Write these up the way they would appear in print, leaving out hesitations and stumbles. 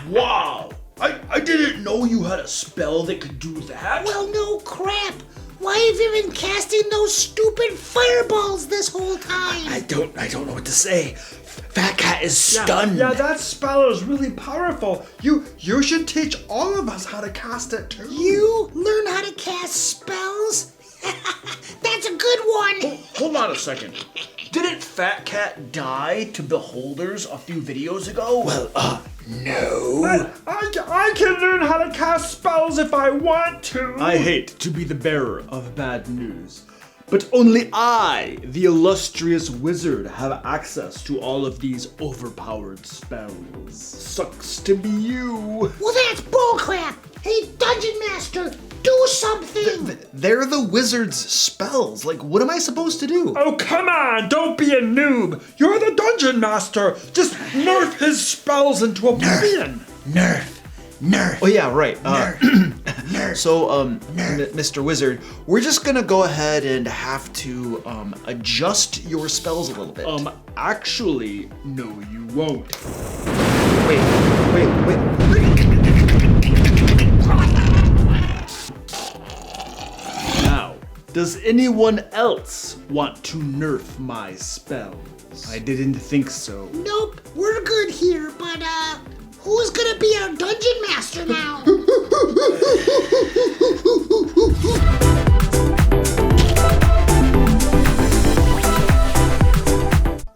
Wow! I didn't know you had a spell that could do that. Well, no crap. Why have you been casting those stupid fireballs this whole time? I don't know what to say. Fat Cat is stunned. Yeah, that spell is really powerful. You should teach all of us how to cast it too. You learn how to cast spells? That's a good one. Hold on a second. Didn't Fat Cat die to beholders a few videos ago? Well, no. I can learn how to cast spells if I want to. I hate to be the bearer of bad news, but only I, the illustrious wizard, have access to all of these overpowered spells. Sucks to be you. Well, that's bullcrap. Hey, Dungeon Master, do something. They're the wizard's spells. Like, what am I supposed to do? Oh, come on, don't be a noob. You're the Dungeon Master. Just nerf his spells into oblivion. Nerf. Oh yeah, right. Nerf. So, Mr. Wizard, we're just gonna go ahead and have to adjust your spells a little bit. Actually, no, you won't. Wait. Now, does anyone else want to nerf my spells? I didn't think so. Nope, we're good here, but who's gonna be our Dungeon Master now?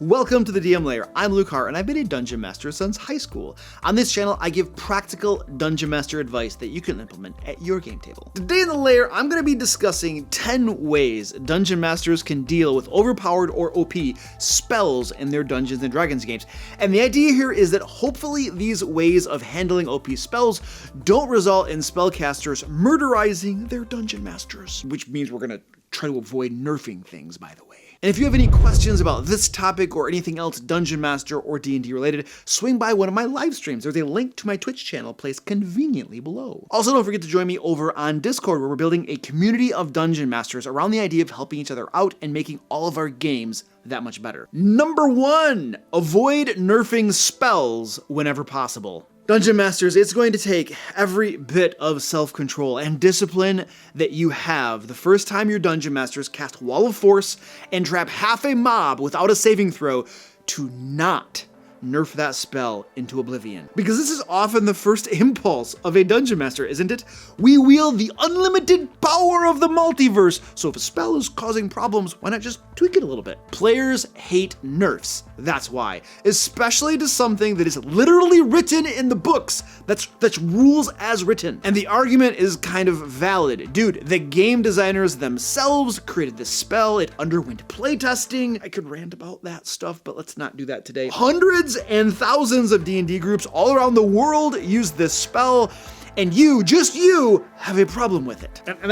Welcome to the DM Lair. I'm Luke Hart, and I've been a Dungeon Master since high school. On this channel, I give practical Dungeon Master advice that you can implement at your game table. Today in the Lair, I'm going to be discussing 10 ways Dungeon Masters can deal with overpowered or OP spells in their Dungeons & Dragons games. And the idea here is that hopefully these ways of handling OP spells don't result in spellcasters murderizing their Dungeon Masters, which means we're going to try to avoid nerfing things, by the way. And if you have any questions about this topic or anything else Dungeon Master or D&D related, swing by one of my live streams. There's a link to my Twitch channel placed conveniently below. Also, don't forget to join me over on Discord, where we're building a community of Dungeon Masters around the idea of helping each other out and making all of our games that much better. Number 1, avoid nerfing spells whenever possible. Dungeon Masters, it's going to take every bit of self-control and discipline that you have the first time your Dungeon Masters cast Wall of Force and trap half a mob without a saving throw to not nerf that spell into oblivion. Because this is often the first impulse of a Dungeon Master, isn't it? We wield the unlimited power of the multiverse, so if a spell is causing problems, why not just tweak it a little bit? Players hate nerfs, that's why. Especially to something that is literally written in the books. That's rules as written. And the argument is kind of valid. Dude, the game designers themselves created this spell, it underwent playtesting. I could rant about that stuff, but let's not do that today. Hundreds and thousands of D&D groups all around the world use this spell, and you, just you, have a problem with it. And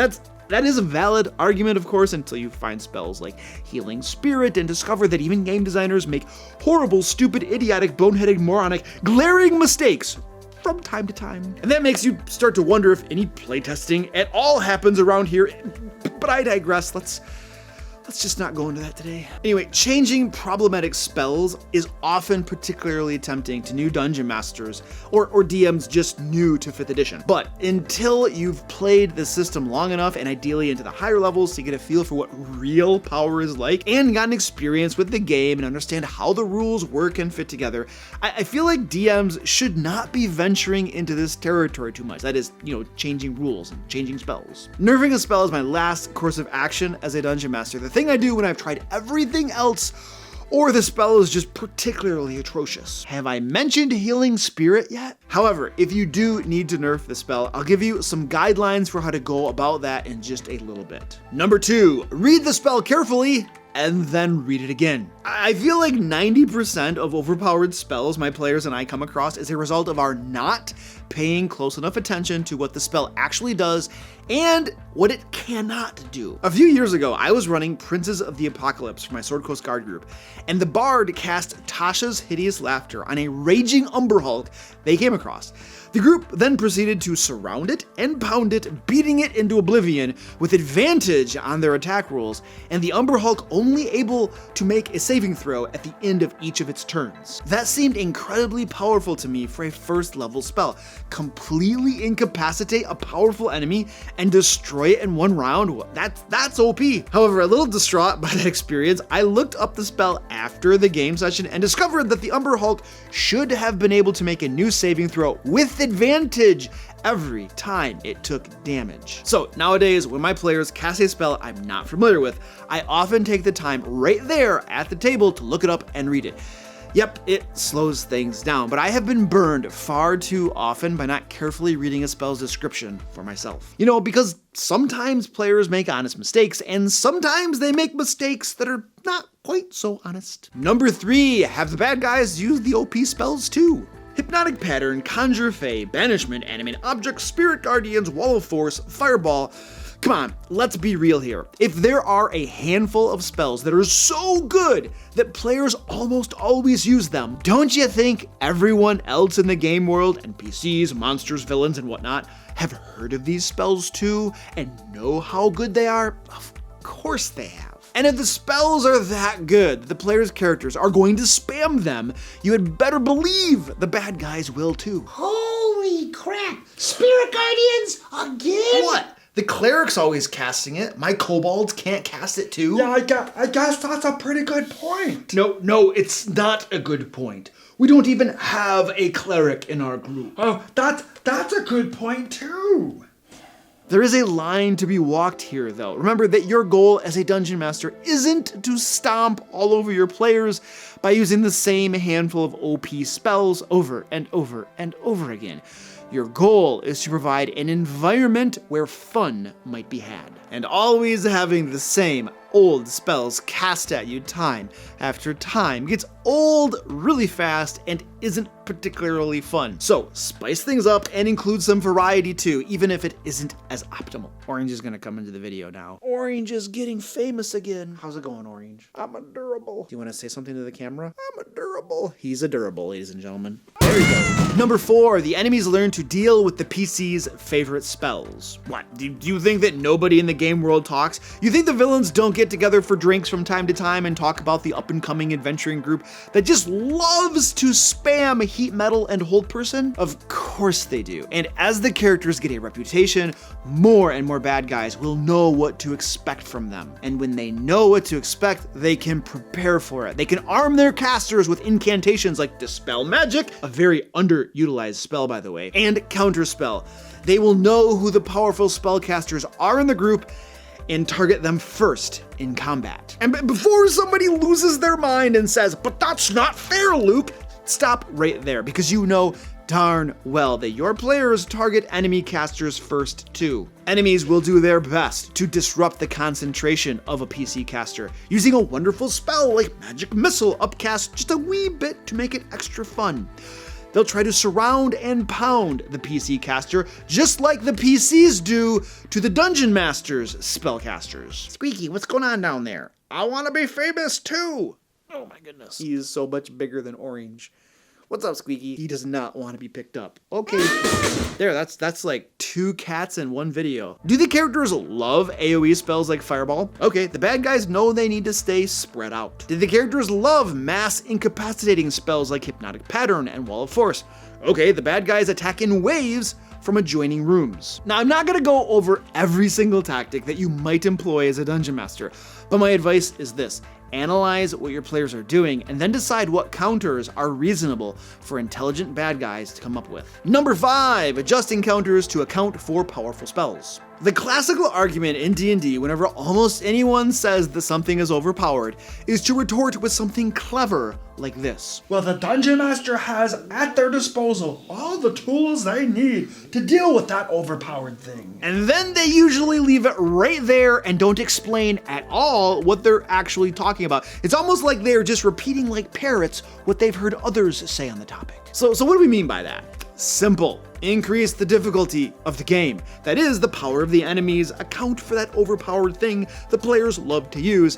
that is a valid argument, of course, until you find spells like Healing Spirit and discover that even game designers make horrible, stupid, idiotic, boneheaded, moronic, glaring mistakes from time to time. And that makes you start to wonder if any playtesting at all happens around here. But I digress. Let's just not go into that today. Anyway, changing problematic spells is often particularly tempting to new Dungeon Masters or DMs just new to 5th edition. But until you've played the system long enough, and ideally into the higher levels to get a feel for what real power is like, and gotten experience with the game and understand how the rules work and fit together, I feel like DMs should not be venturing into this territory too much. That is, changing rules and changing spells. Nerfing a spell is my last course of action as a Dungeon Master. The thing I do when I've tried everything else or the spell is just particularly atrocious. Have I mentioned Healing Spirit yet? However, if you do need to nerf the spell, I'll give you some guidelines for how to go about that in just a little bit. Number 2, read the spell carefully and then read it again. I feel like 90% of overpowered spells my players and I come across is a result of our not paying close enough attention to what the spell actually does and what it cannot do. A few years ago, I was running Princes of the Apocalypse for my Sword Coast Guard group, and the Bard cast Tasha's Hideous Laughter on a raging Umber Hulk they came across. The group then proceeded to surround it and pound it, beating it into oblivion with advantage on their attack rolls, and the Umber Hulk only able to make a saving throw at the end of each of its turns. That seemed incredibly powerful to me for a first level spell. Completely incapacitate a powerful enemy and destroy it in one round? That's OP. However, a little distraught by that experience, I looked up the spell after the game session and discovered that the Umber Hulk should have been able to make a new saving throw with advantage every time it took damage. So nowadays, when my players cast a spell I'm not familiar with, I often take the time right there at the table to look it up and read it. Yep, it slows things down, but I have been burned far too often by not carefully reading a spell's description for myself. You know, because sometimes players make honest mistakes, and sometimes they make mistakes that are not quite so honest. Number 3, have the bad guys use the OP spells too. Hypnotic Pattern, Conjure Fey, Banishment, Animate Objects, Spirit Guardians, Wall of Force, Fireball. Come on, let's be real here. If there are a handful of spells that are so good that players almost always use them, don't you think everyone else in the game world, NPCs, monsters, villains, and whatnot, have heard of these spells too and know how good they are? Of course they have. And if the spells are that good, the player's characters are going to spam them, you had better believe the bad guys will too. Holy crap! Spirit Guardians again? What? The cleric's always casting it. My kobolds can't cast it too? Yeah, I guess that's a pretty good point. No, it's not a good point. We don't even have a cleric in our group. Oh, that's a good point too. There is a line to be walked here, though. Remember that your goal as a dungeon master isn't to stomp all over your players by using the same handful of OP spells over and over and over again. Your goal is to provide an environment where fun might be had. And always having the same old spells cast at you time after time gets old really fast and isn't particularly fun. So spice things up and include some variety too, even if it isn't as optimal. Orange is gonna come into the video now. Orange is getting famous again. How's it going, Orange? I'm adorable. Do you wanna say something to the camera? I'm adorable. He's adorable, ladies and gentlemen. There you go. Number 4, the enemies learn to deal with the PC's favorite spells. What, do you think that nobody in the game world talks? You think the villains don't get together for drinks from time to time and talk about the up-and-coming adventuring group that just loves to spam heat metal and hold person? Of course they do. And as the characters get a reputation, more and more bad guys will know what to expect from them. And when they know what to expect, they can prepare for it. They can arm their casters with incantations like Dispel Magic, a very underutilized spell by the way, and Counterspell. They will know who the powerful spellcasters are in the group and target them first in combat. And before somebody loses their mind and says, "But that's not fair, Luke," stop right there, because you know darn well that your players target enemy casters first too. Enemies will do their best to disrupt the concentration of a PC caster, using a wonderful spell like Magic Missile upcast just a wee bit to make it extra fun. They'll try to surround and pound the PC caster, just like the PCs do to the Dungeon Master's spellcasters. Squeaky, what's going on down there? I want to be famous too! Oh my goodness. He is so much bigger than Orange. What's up, Squeaky? He does not want to be picked up. Okay. There, that's like 2 cats in one video. Do the characters love AoE spells like Fireball? Okay, the bad guys know they need to stay spread out. Did the characters love mass incapacitating spells like Hypnotic Pattern and Wall of Force? Okay, the bad guys attack in waves from adjoining rooms. Now, I'm not gonna go over every single tactic that you might employ as a dungeon master, but my advice is this. Analyze what your players are doing and then decide what counters are reasonable for intelligent bad guys to come up with. Number 5, adjusting counters to account for powerful spells. The classical argument in D&D whenever almost anyone says that something is overpowered is to retort with something clever like this. Well, the Dungeon Master has at their disposal all the tools they need to deal with that overpowered thing. And then they usually leave it right there and don't explain at all what they're actually talking about. It's almost like they're just repeating like parrots what they've heard others say on the topic. So what do we mean by that? Simple. Increase the difficulty of the game. That is, the power of the enemies account for that overpowered thing the players love to use.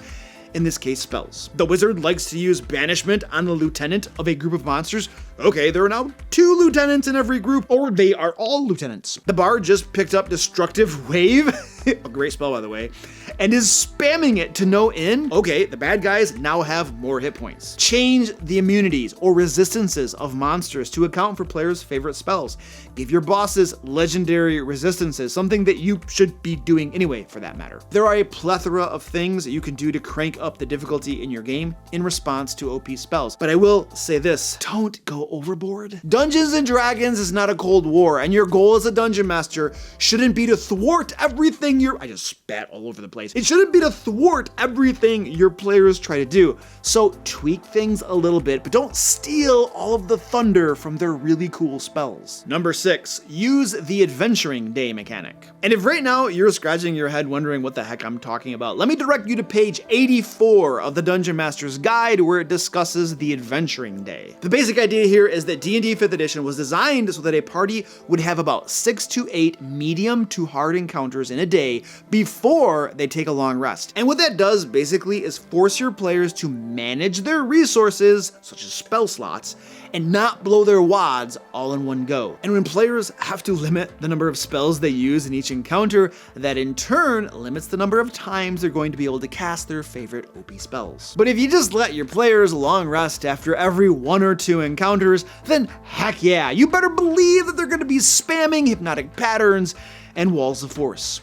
In this case, spells. The wizard likes to use banishment on the lieutenant of a group of monsters. Okay, there are now 2 lieutenants in every group, or they are all lieutenants. The bard just picked up destructive wave, a great spell by the way, and is spamming it to no end. Okay, the bad guys now have more hit points. Change the immunities or resistances of monsters to account for players' favorite spells. Give your bosses legendary resistances, something that you should be doing anyway for that matter. There are a plethora of things that you can do to crank up the difficulty in your game in response to OP spells. But I will say this, don't go overboard. Dungeons and Dragons is not a Cold War, and your goal as a dungeon master shouldn't be to thwart everything I just spat all over the place. It shouldn't be to thwart everything your players try to do. So tweak things a little bit, but don't steal all of the thunder from their really cool spells. Number 6, use the adventuring day mechanic. And if right now you're scratching your head wondering what the heck I'm talking about, let me direct you to page 84 of the Dungeon Master's Guide, where it discusses the adventuring day. The basic idea here is that D&D 5th edition was designed so that a party would have about 6 to 8 medium to hard encounters in a day before they take a long rest. And what that does basically is force your players to manage their resources, such as spell slots, and not blow their wads all in one go. And when players have to limit the number of spells they use in each encounter, that in turn limits the number of times they're going to be able to cast their favorite OP spells. But if you just let your players long rest after every 1 or 2 encounters, then heck yeah, you better believe that they're going to be spamming hypnotic patterns and walls of force.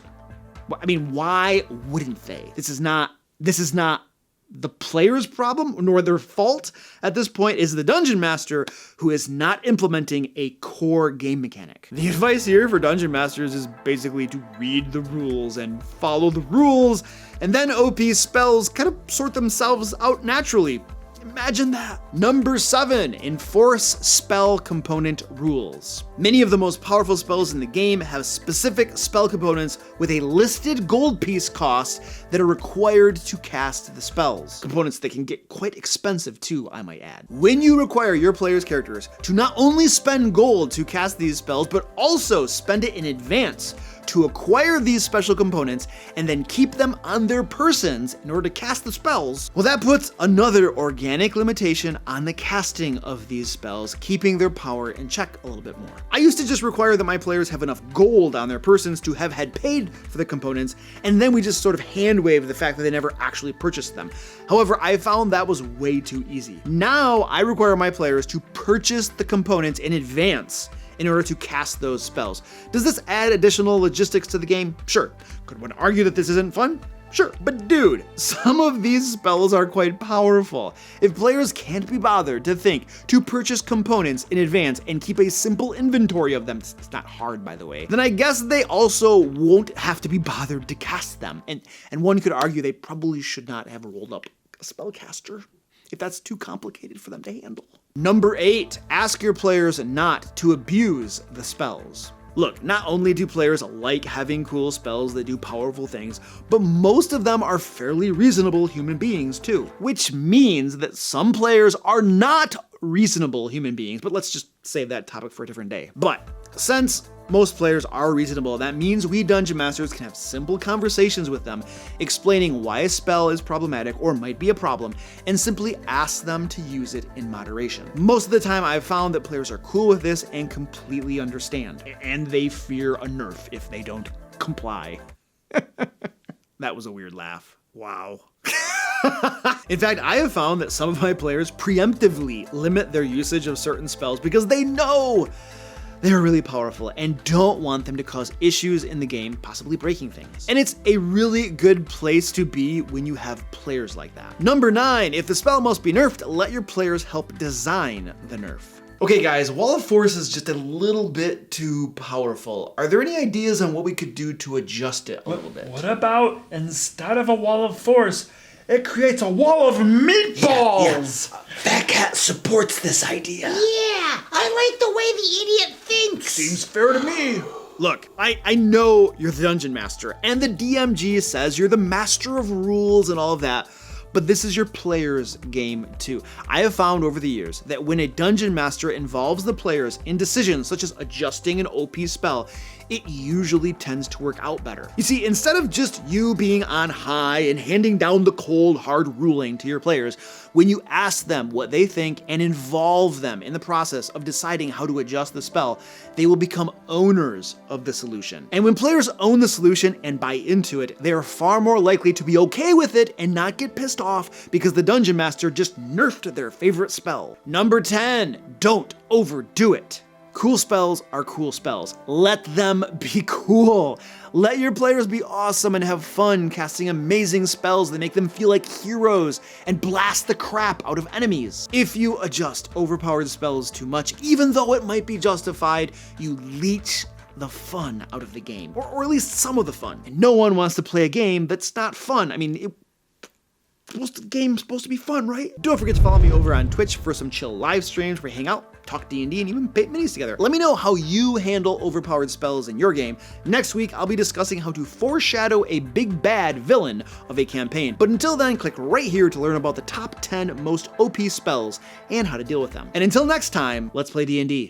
I mean, why wouldn't they? This is not the player's problem, nor their fault. At this point is the dungeon master who is not implementing a core game mechanic. The advice here for dungeon masters is basically to read the rules and follow the rules, and then OP spells kind of sort themselves out naturally. Imagine that. Number 7, enforce spell component rules. Many of the most powerful spells in the game have specific spell components with a listed gold piece cost that are required to cast the spells. Components that can get quite expensive too, I might add. When you require your players' characters to not only spend gold to cast these spells, but also spend it in advance to acquire these special components and then keep them on their persons in order to cast the spells, well, that puts another organic limitation on the casting of these spells, keeping their power in check a little bit more. I used to just require that my players have enough gold on their persons to have had paid for the components, and then we just sort of hand wave the fact that they never actually purchased them. However, I found that was way too easy. Now I require my players to purchase the components in advance in order to cast those spells. Does this add additional logistics to the game? Sure. Could one argue that this isn't fun? Sure, but dude, some of these spells are quite powerful. If players can't be bothered to think to purchase components in advance and keep a simple inventory of them, it's not hard by the way, then I guess they also won't have to be bothered to cast them. And one could argue they probably should not have rolled up a spellcaster if that's too complicated for them to handle. Number 8, ask your players not to abuse the spells. Look, not only do players like having cool spells that do powerful things, but most of them are fairly reasonable human beings too. Which means that some players are not reasonable human beings, but let's just save that topic for a different day. But since most players are reasonable, that means we dungeon masters can have simple conversations with them, explaining why a spell is problematic or might be a problem, and simply ask them to use it in moderation. Most of the time I've found that players are cool with this and completely understand, and they fear a nerf if they don't comply. That was a weird laugh. Wow. In fact, I have found that some of my players preemptively limit their usage of certain spells because they know they're really powerful and don't want them to cause issues in the game, possibly breaking things. And it's a really good place to be when you have players like that. Number 9, if the spell must be nerfed, let your players help design the nerf. Okay guys, Wall of Force is just a little bit too powerful. Are there any ideas on what we could do to adjust it a little bit? What about, instead of a wall of force, it creates a wall of meatballs? Yes. Fat Cat supports this idea. Yeah, I like the way the idiot thinks. Seems fair to me. Look, I know you're the dungeon master, and the DMG says you're the master of rules and all of that, but this is your player's game too. I have found over the years that when a dungeon master involves the players in decisions such as adjusting an OP spell, it usually tends to work out better. You see, instead of just you being on high and handing down the cold, hard ruling to your players, when you ask them what they think and involve them in the process of deciding how to adjust the spell, they will become owners of the solution. And when players own the solution and buy into it, they are far more likely to be okay with it and not get pissed off because the dungeon master just nerfed their favorite spell. Number 10, don't overdo it. Cool spells are cool spells. Let them be cool. Let your players be awesome and have fun casting amazing spells that make them feel like heroes and blast the crap out of enemies. If you adjust overpowered spells too much, even though it might be justified, you leech the fun out of the game, or at least some of the fun. And no one wants to play a game that's not fun. I mean, the game's supposed to be fun, right? Don't forget to follow me over on Twitch for some chill live streams where we hang out, talk D&D, and even paint minis together. Let me know how you handle overpowered spells in your game. Next week, I'll be discussing how to foreshadow a big bad villain of a campaign. But until then, click right here to learn about the top 10 most OP spells and how to deal with them. And until next time, let's play D&D.